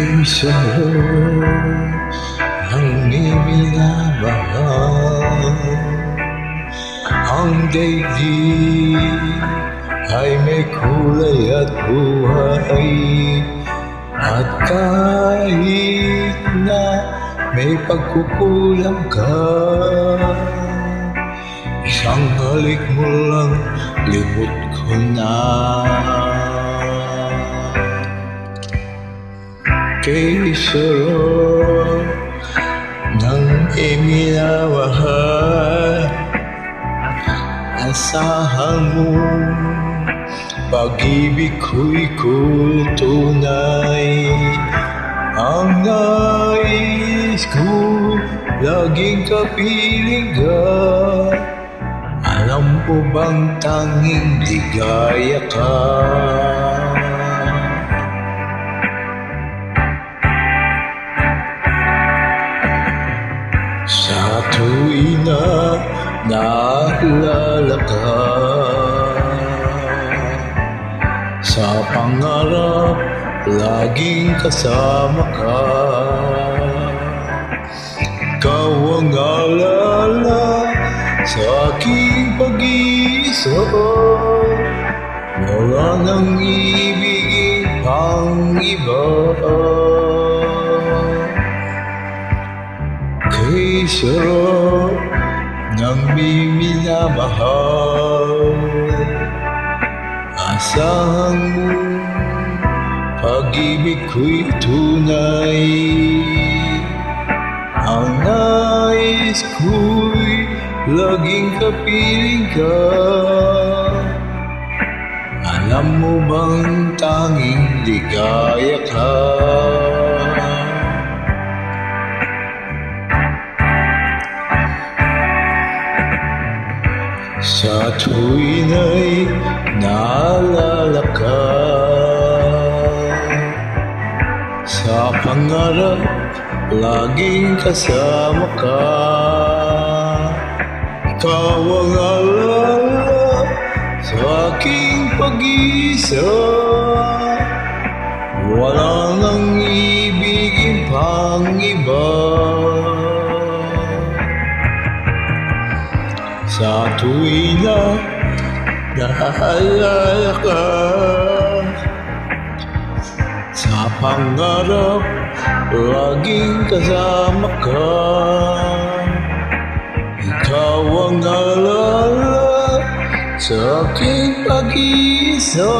Diyos ang iminamahal, ang daigdig ay may kulay at buhay, at kahit na may pagkukulang ka, isang halik mo lang limot ko na. Kay sarap ng iminamahal, asahan mo pag-ibig ko'y tunay. Ang nais ko laging kapiling ka, alam mo bang tanging ligaya ka? Sa tuwing na naalala ka, sa pangarap laging kasama ka, ikaw ang alala sa aking pag-iisa, wala nang ibigin pang iba. Kay sarap ng minamahal, asahan mo pag-ibig ko'y tunay. Ang nais ko'y laging kapiling ka, alam mo bang tanging ligaya ka? Sa tuwing ay naalala ka, sa pangarap laging kasama ka, ikaw ang alala sa aking pag-iisa, wala nang ibigin pang iba. Sa tuwing na naalala ka, sa pangarap laging kasama ka, ikaw ang alala sa aking pag-iisa,